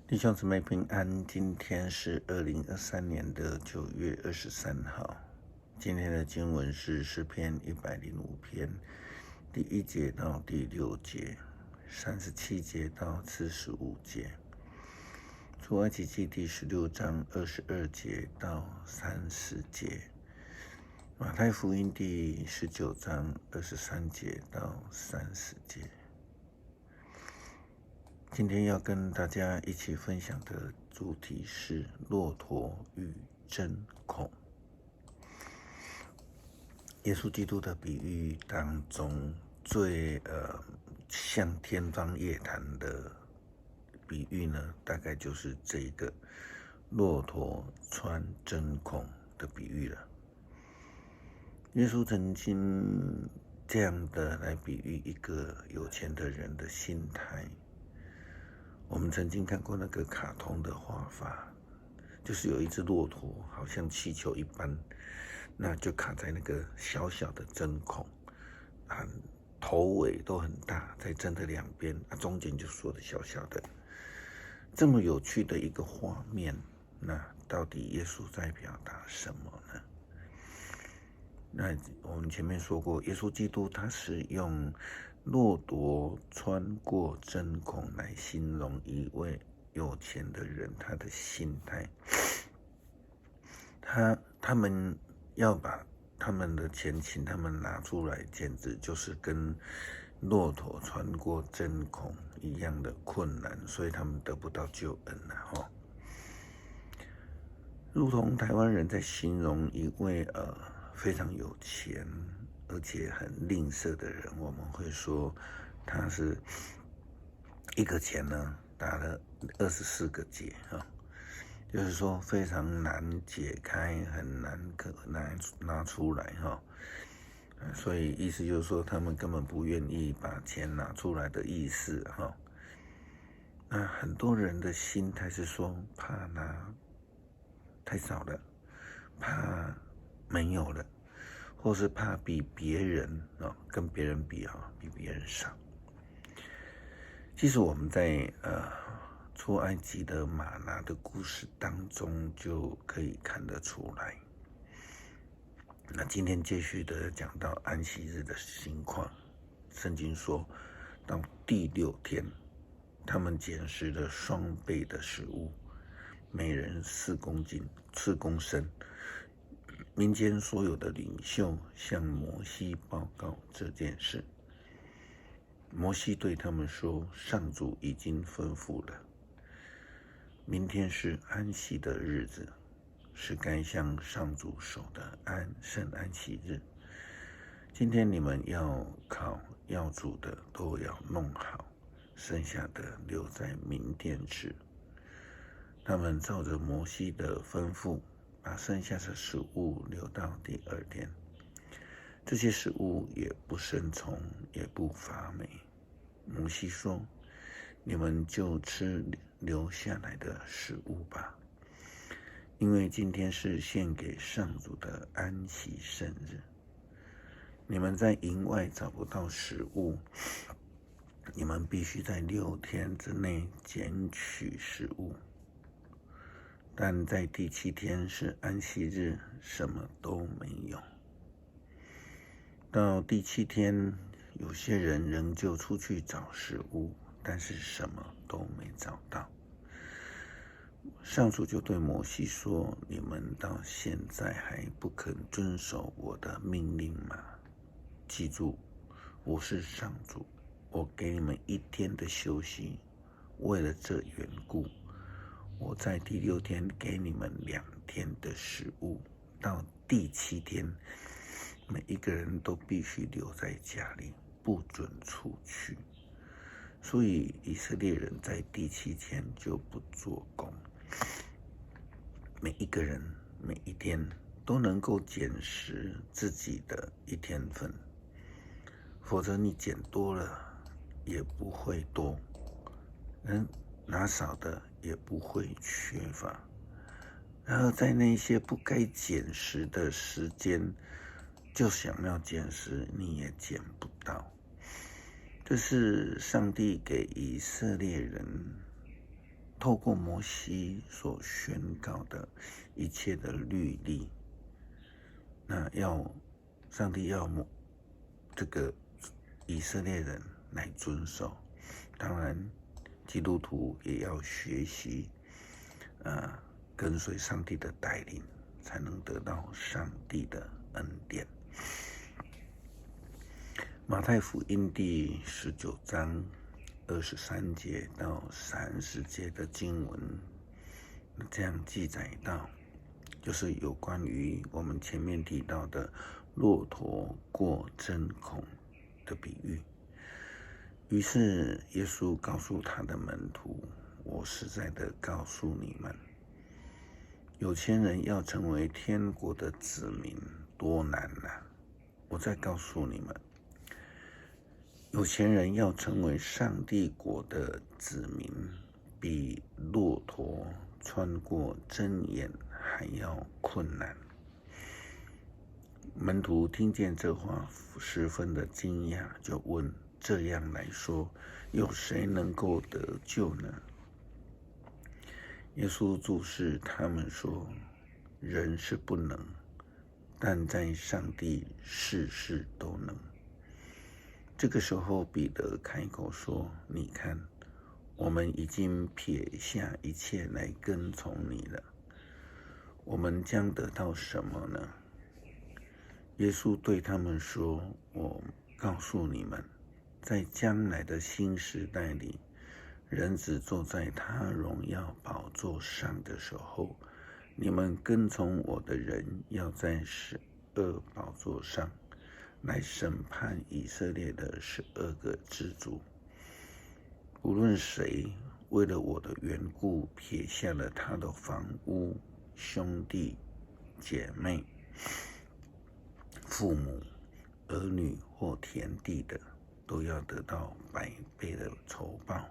弟兄姊妹平安，今天是2023年的9月23号。今天的经文是诗篇105篇第1节到第6节，37节到45节，出埃及记第16章22节到30节，马太福音第19章23节到30节。今天要跟大家一起分享的主题是骆驼与针孔。耶稣基督的比喻当中最像天方夜谭的比喻呢，大概就是这个骆驼穿针孔的比喻了。耶稣曾经这样的来比喻一个有钱的人的心态。我们曾经看过那个卡通的画法，就是有一只骆驼好像气球一般，那就卡在那个小小的针孔，头尾都很大，在针的两边，中间就缩的小小的。这么有趣的一个画面，那到底耶稣在表达什么呢？那我们前面说过，耶稣基督他是用骆驼穿过针孔来形容一位有钱的人他的心态。他们要把他们的钱请他们拿出来，简直就是跟骆驼穿过针孔一样的困难，所以他们得不到救恩了。如同台湾人在形容一位非常有钱而且很吝啬的人，我们会说他是一个钱呢打了24个结，就是说非常难解开，很难拿出来，所以意思就是说他们根本不愿意把钱拿出来的意思。那很多人的心态是说怕拿太少了，怕没有了，或是怕比别人跟别人比比别人少。其实我们在出埃及的玛拿的故事当中就可以看得出来。那今天继续的讲到安息日的情况，圣经说到第6天，他们捡拾了双倍的食物，每人4公升。民间所有的领袖向摩西报告这件事。摩西对他们说，上主已经吩咐了，明天是安息的日子，是该向上主守的圣安息日。今天你们要烤要煮的都要弄好，剩下的留在明天吃。他们照着摩西的吩咐，把剩下的食物留到第2天。这些食物也不生虫，也不发霉。摩西说，你们就吃留下来的食物吧，因为今天是献给上主的安息圣日。你们在营外找不到食物，你们必须在6天之内捡取食物。但在第7天是安息日，什么都没有。到第7天，有些人仍旧出去找食物，但是什么都没找到。上主就对摩西说，你们到现在还不肯遵守我的命令吗？记住，我是上主，我给你们1天的休息。为了这缘故，我在第6天给你们2天的食物。到第7天，每一个人都必须留在家里，不准出去。所以以色列人在第7天就不做工，每一个人每一天都能够捡拾自己的1天份，否则你捡多了也不会多，拿少的也不会缺乏。然后在那些不该捡拾的时间，就想要捡拾，你也捡不到。这是上帝给以色列人透过摩西所宣告的一切的律例，那上帝要这个以色列人来遵守。当然，基督徒也要学习，跟随上帝的带领，才能得到上帝的恩典。马太福音第19章23节到30节的经文，这样记载到，就是有关于我们前面提到的骆驼过针孔的比喻。于是耶稣告诉他的门徒，我实在的告诉你们，有钱人要成为天国的子民多难啊！我再告诉你们，有钱人要成为上帝国的子民，比骆驼穿过针眼还要困难。门徒听见这话，十分的惊讶，就问，这样来说，有谁能够得救呢？耶稣注释他们说，人是不能，但在上帝事事都能。这个时候，彼得开口说，你看，我们已经撇下一切来跟从你了，我们将得到什么呢？耶稣对他们说，我告诉你们，在将来的新时代里，人子坐在他荣耀宝座上的时候，你们跟从我的人要在12宝座上来审判以色列的12个支族。无论谁为了我的缘故撇下了他的房屋、兄弟、姐妹、父母、儿女或田地的，都要得到100倍的酬报，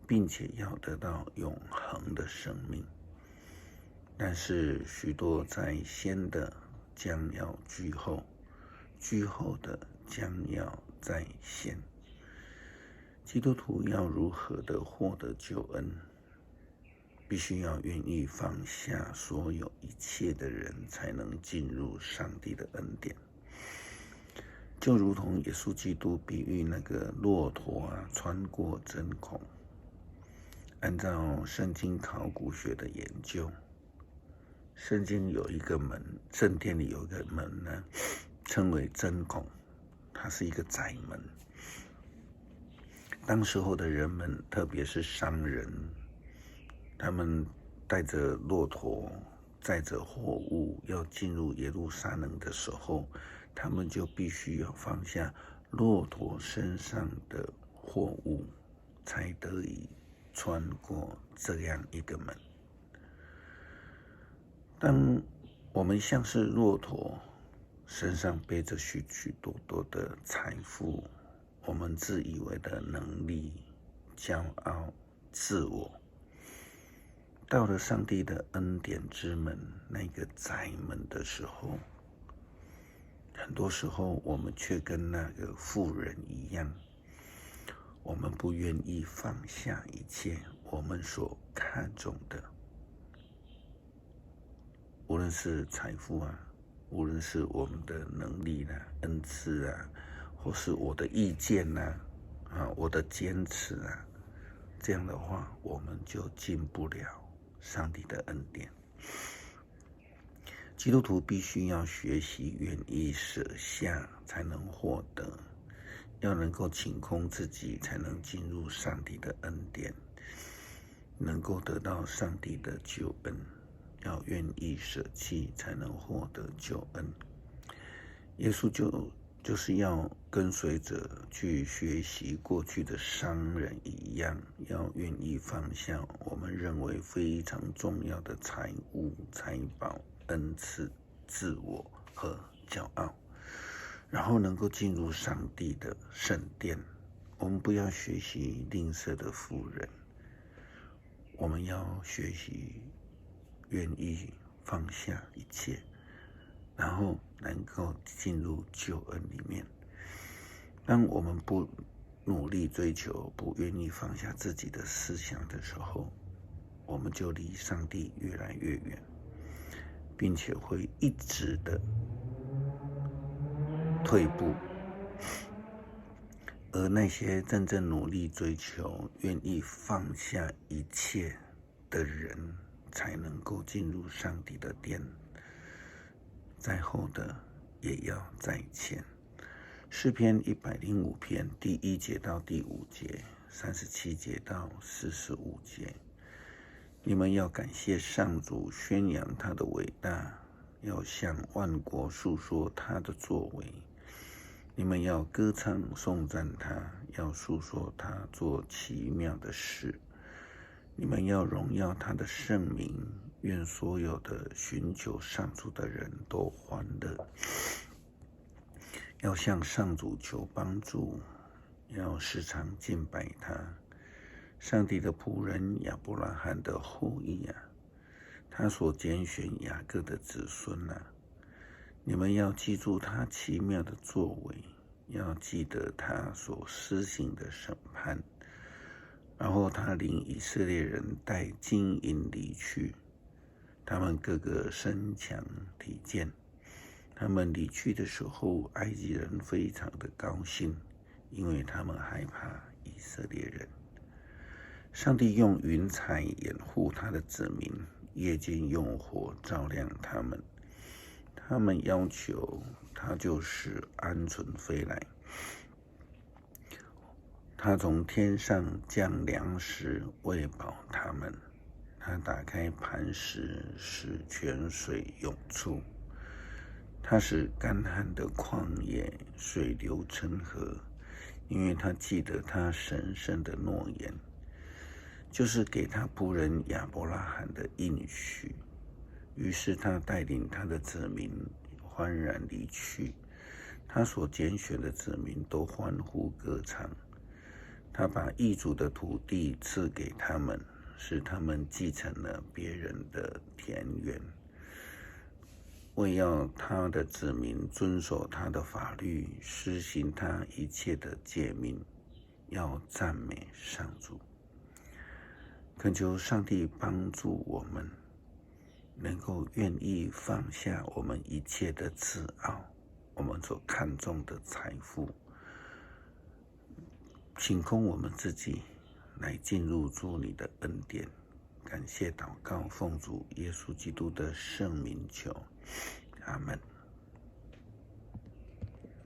并且要得到永恒的生命。但是许多在先的将要居后，居后的将要在先。基督徒要如何的获得救恩？必须要愿意放下所有一切的人，才能进入上帝的恩典。就如同耶稣基督比喻那个骆驼穿过针孔，按照圣经考古学的研究，圣经有一个门，圣殿里有一个门呢，称为针孔，它是一个窄门。当时候的人们，特别是商人，他们带着骆驼，载着货物要进入耶路撒冷的时候，他们就必须要放下骆驼身上的货物，才得以穿过这样一个门。当我们像是骆驼，身上背着许许多多的财富，我们自以为的能力、骄傲、自我，到了上帝的恩典之门那个窄门的时候，很多时候我们却跟那个妇人一样，我们不愿意放下一切我们所看重的，无论是财富无论是我们的能力恩赐或是我的意见我的坚持这样的话，我们就进不了上帝的恩典。基督徒必须要学习愿意舍下，才能获得；要能够倾空自己，才能进入上帝的恩典，能够得到上帝的救恩。要愿意舍弃，才能获得救恩。耶稣就是要跟随着去学习过去的商人一样，要愿意放下我们认为非常重要的财物、财宝、恩赐、自我和骄傲，然后能够进入上帝的圣殿。我们不要学习吝啬的妇人，我们要学习愿意放下一切，然后能够进入救恩里面。当我们不努力追求，不愿意放下自己的思想的时候，我们就离上帝越来越远，并且会一直的退步。而那些真正努力追求、愿意放下一切的人，才能够进入上帝的殿。在后的也要在前。诗篇105篇第1节到第5节，37节到45节。你们要感谢上主，宣扬他的伟大，要向万国述说他的作为。你们要歌唱颂赞他，要述说他做奇妙的事。你们要荣耀他的圣名，愿所有的寻求上主的人都欢乐。要向上主求帮助，要时常敬拜他。上帝的仆人亚伯拉罕的后裔啊，他所拣选雅各的子孙啊，你们要记住他奇妙的作为，要记得他所施行的审判。然后他领以色列人带金银离去，他们个个身强体健。他们离去的时候，埃及人非常的高兴，因为他们害怕以色列人。上帝用云彩掩护他的子民，夜间用火照亮他们。他们要求他就使鹌鹑飞来，他从天上降粮食喂饱他们。他打开磐石，使泉水涌出。他使干旱的旷野水流成河，因为他记得他神圣的诺言，就是给他仆人亚伯拉罕的应许。于是他带领他的子民欢然离去，他所拣选的子民都欢呼歌唱。他把异族的土地赐给他们，使他们继承了别人的田园。为要他的子民遵守他的法律，施行他一切的诫命，要赞美上主。恳求上帝帮助我们，能够愿意放下我们一切的自傲，我们所看重的财富，清空我们自己，来进入主你的恩典。感谢祷告，奉主耶稣基督的圣名求，阿们。